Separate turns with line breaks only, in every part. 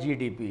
GDP।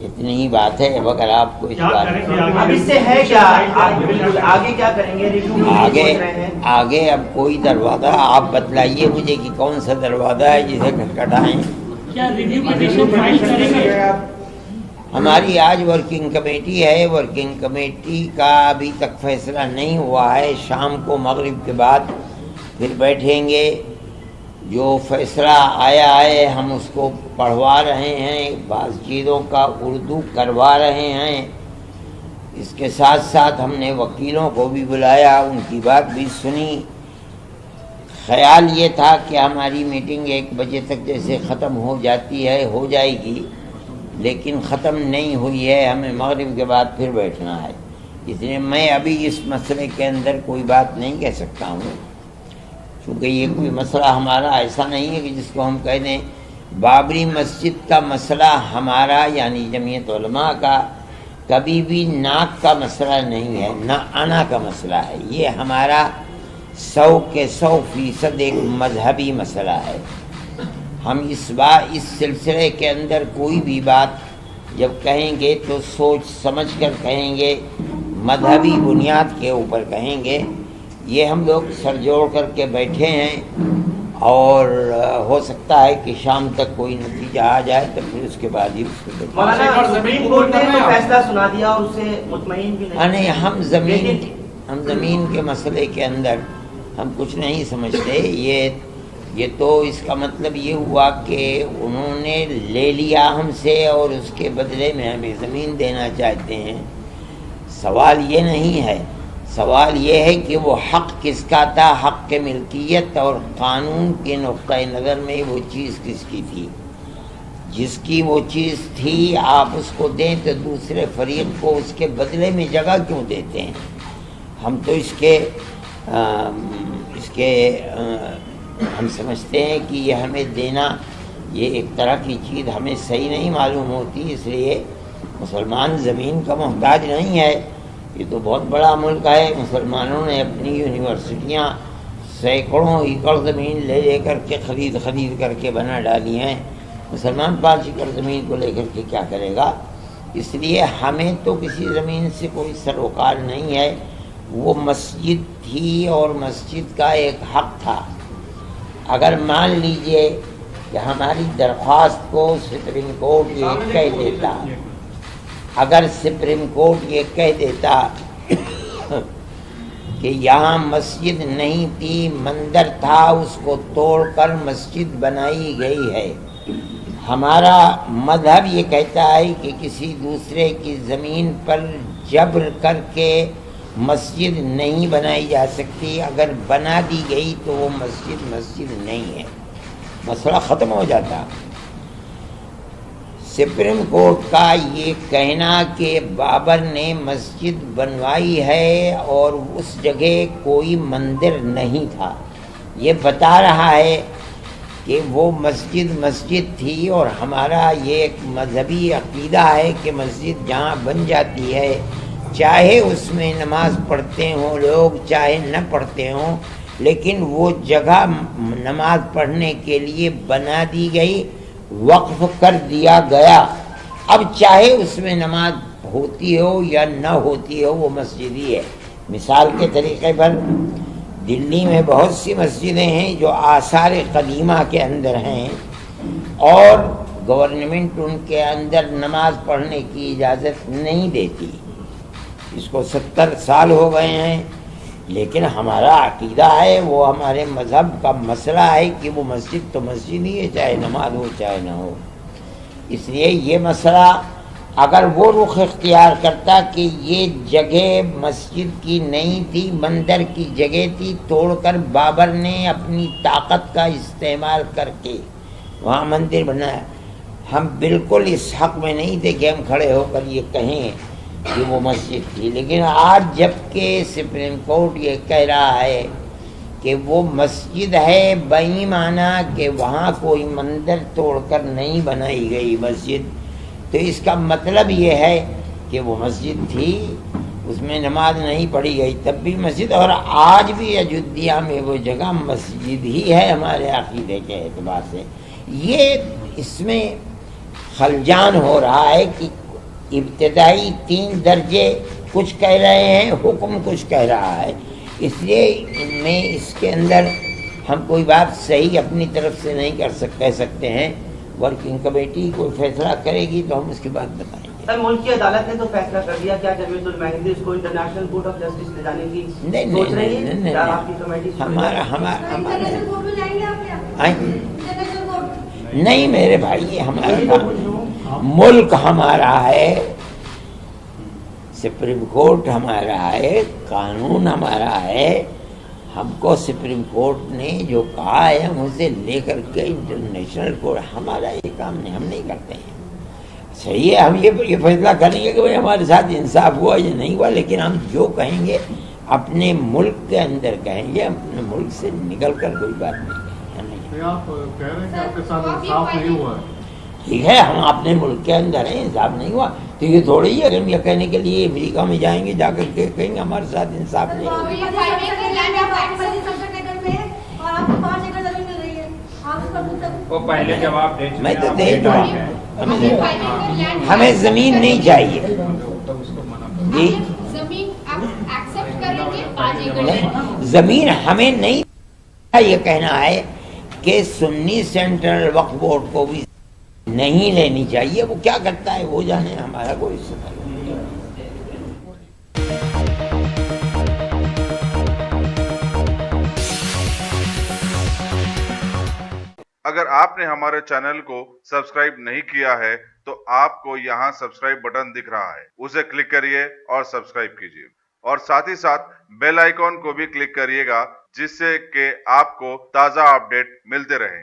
اتنی ہی بات ہے. اب اگر آپ کو اس بات
اب اس سے ہے کیا بالکل آگے کیا کریں گے؟
آگے اب کوئی دروازہ آپ بتلائیے مجھے کہ کون سا دروازہ ہے جسے کھٹکھٹائیں. ہماری آج ورکنگ کمیٹی ہے. ورکنگ کمیٹی کا ابھی تک فیصلہ نہیں ہوا ہے. شام کو مغرب کے بعد پھر بیٹھیں گے. جو فیصلہ آیا ہے ہم اس کو پڑھوا رہے ہیں. بعض چیزوں کا اردو کروا رہے ہیں. اس کے ساتھ ساتھ ہم نے وکیلوں کو بھی بلایا, ان کی بات بھی سنی. خیال یہ تھا کہ ہماری میٹنگ 1 بجے تک جیسے ختم ہو جاتی ہے ہو جائے گی, لیکن ختم نہیں ہوئی ہے. ہمیں مغرب کے بعد پھر بیٹھنا ہے. اس لیے میں ابھی اس مسئلے کے اندر کوئی بات نہیں کہہ سکتا ہوں, کیونکہ یہ کوئی مسئلہ ہمارا ایسا نہیں ہے کہ جس کو ہم کہہ دیں. بابری مسجد کا مسئلہ ہمارا یعنی جمعیت علماء کا کبھی بھی ناک کا مسئلہ نہیں ہے, نہ انا کا مسئلہ ہے. یہ ہمارا 100% ایک مذہبی مسئلہ ہے. ہم اس سلسلے کے اندر کوئی بھی بات جب کہیں گے تو سوچ سمجھ کر کہیں گے, مذہبی بنیاد کے اوپر کہیں گے. یہ ہم لوگ سر جوڑ کر کے بیٹھے ہیں, اور ہو سکتا ہے کہ شام تک کوئی نتیجہ آ جائے تو پھر اس کے بعد ہی اس کو
مولانا سپریم کورٹ نے تو فیصلہ سنا دیا اور اس سے مطمئن بھی نہیں.
ہم زمین کے مسئلے کے اندر ہم کچھ نہیں سمجھتے. یہ تو اس کا مطلب یہ ہوا کہ انہوں نے لے لیا ہم سے اور اس کے بدلے میں ہمیں زمین دینا چاہتے ہیں. سوال یہ نہیں ہے. سوال یہ ہے کہ وہ حق کس کا تھا, حق کے ملکیت اور قانون کے نقطۂ نظر میں وہ چیز کس کی تھی. جس کی وہ چیز تھی آپ اس کو دیں تو دوسرے فریق کو اس کے بدلے میں جگہ کیوں دیتے ہیں؟ ہم تو اس کے ہم سمجھتے ہیں کہ یہ ہمیں دینا یہ ایک طرح کی چیز ہمیں صحیح نہیں معلوم ہوتی. اس لیے مسلمان زمین کا محتاج نہیں ہے. یہ تو بہت بڑا ملک ہے. مسلمانوں نے اپنی یونیورسٹیاں سینکڑوں ایکڑ زمین لے کر کے خرید کر کے بنا ڈالی ہیں. مسلمان 5 ایکڑ زمین کو لے کر کے کیا کرے گا؟ اس لیے ہمیں تو کسی زمین سے کوئی سروکار نہیں ہے. وہ مسجد تھی اور مسجد کا ایک حق تھا. اگر مان لیجئے کہ ہماری درخواست کو سپریم کورٹ یہ کہہ دیتا, اگر سپریم کورٹ یہ کہہ دیتا کہ یہاں مسجد نہیں تھی, مندر تھا, اس کو توڑ کر مسجد بنائی گئی ہے. ہمارا مذہب یہ کہتا ہے کہ کسی دوسرے کی زمین پر جبر کر کے مسجد نہیں بنائی جا سکتی. اگر بنا دی گئی تو وہ مسجد نہیں ہے, مسئلہ ختم ہو جاتا. سپریم کورٹ کا یہ کہنا کہ بابر نے مسجد بنوائی ہے اور اس جگہ کوئی مندر نہیں تھا, یہ بتا رہا ہے کہ وہ مسجد تھی. اور ہمارا یہ ایک مذہبی عقیدہ ہے کہ مسجد جہاں بن جاتی ہے, چاہے اس میں نماز پڑھتے ہوں لوگ چاہے نہ پڑھتے ہوں, لیکن وہ جگہ نماز پڑھنے کے لیے بنا دی گئی, وقف کر دیا گیا. اب چاہے اس میں نماز ہوتی ہو یا نہ ہوتی ہو وہ مسجد ہی ہے. مثال کے طریقے پر دلی میں بہت سی مسجدیں ہیں جو آثار قدیمہ کے اندر ہیں اور گورنمنٹ ان کے اندر نماز پڑھنے کی اجازت نہیں دیتی. اس کو 70 سال ہو گئے ہیں, لیکن ہمارا عقیدہ ہے, وہ ہمارے مذہب کا مسئلہ ہے کہ وہ مسجد تو مسجد ہی ہے, چاہے نماز ہو چاہے نہ ہو. اس لیے یہ مسئلہ اگر وہ رخ اختیار کرتا کہ یہ جگہ مسجد کی نہیں تھی, مندر کی جگہ تھی, توڑ کر بابر نے اپنی طاقت کا استعمال کر کے وہاں مندر بنایا, ہم بالکل اس حق میں نہیں تھے کہ ہم کھڑے ہو کر یہ کہیں کہ وہ مسجد تھی. لیکن آج جب کہ سپریم کورٹ یہ کہہ رہا ہے کہ وہ مسجد ہے بئی معنی کہ وہاں کوئی مندر توڑ کر نہیں بنائی گئی مسجد, تو اس کا مطلب یہ ہے کہ وہ مسجد تھی, اس میں نماز نہیں پڑھی گئی تب بھی مسجد. اور آج بھی اجودھیا میں وہ جگہ مسجد ہی ہے ہمارے عقیدے کے اعتبار سے. یہ اس میں خلجان ہو رہا ہے کہ ابتدائی 3 درجے کچھ کہہ رہے ہیں, حکم کچھ کہہ رہا ہے, اس لیے میں اس کے اندر ہم کوئی بات صحیح اپنی طرف سے نہیں کہہ سکتے ہیں. ورکنگ کمیٹی کوئی فیصلہ کرے گی تو ہم اس کے بعد بتائیں گے.
سر ملک کی عدالت نے تو فیصلہ کر دیا, کیا جمیعت المہندی اس کو انٹرنیشنل کورٹ آف جسٹس لے جانے کی سوچ رہی ہے؟ کیا آپ کی کمیٹی
نہیں میرے بھائی, یہ ہمارا کام, ملک ہمارا ہے, سپریم کورٹ ہمارا ہے, قانون ہمارا ہے. ہم کو سپریم کورٹ نے جو کہا ہے ہم اسے لے کر کے انٹرنیشنل کورٹ, ہمارا یہ کام نہیں, ہم نہیں کرتے ہیں. صحیح ہے, ہم یہ فیصلہ کریں گے کہ بھائی ہمارے ساتھ انصاف ہوا یا نہیں ہوا, لیکن ہم جو کہیں گے اپنے ملک کے اندر کہیں گے, اپنے ملک سے نکل کر کوئی بات نہیں کہیں گے.
آپ کہہ رہے ہیں کہ آپ کے ساتھ انصاف نہیں ہوا ہے.
ٹھیک ہے, ہم اپنے ملک کے اندر ہیں, انصاف نہیں ہوا تو یہ تھوڑی ہے کہ ہم یہ کہنے کے لیے امریکہ میں جائیں گے, جا کر کے کہیں گے ہمارے ساتھ انصاف نہیں ہوا.
وہ پہلے جواب دے چکے,
میں تو دے دوں, ہمیں زمین نہیں چاہیے جی, زمین ہمیں نہیں. یہ کہنا ہے کہ سنی سینٹرل وقف بورڈ کو بھی نہیں لینی چاہیے, وہ کیا کرتا ہے وہ جانے, ہمارا کوئی سفر نہیں.
اگر آپ نے ہمارے چینل کو سبسکرائب نہیں کیا ہے تو آپ کو یہاں سبسکرائب بٹن دکھ رہا ہے, اسے کلک کریے اور سبسکرائب کیجیے, اور ساتھ ہی ساتھ بیل آئیکن کو بھی کلک کریے گا, جس سے کہ آپ کو تازہ اپڈیٹ ملتے رہیں.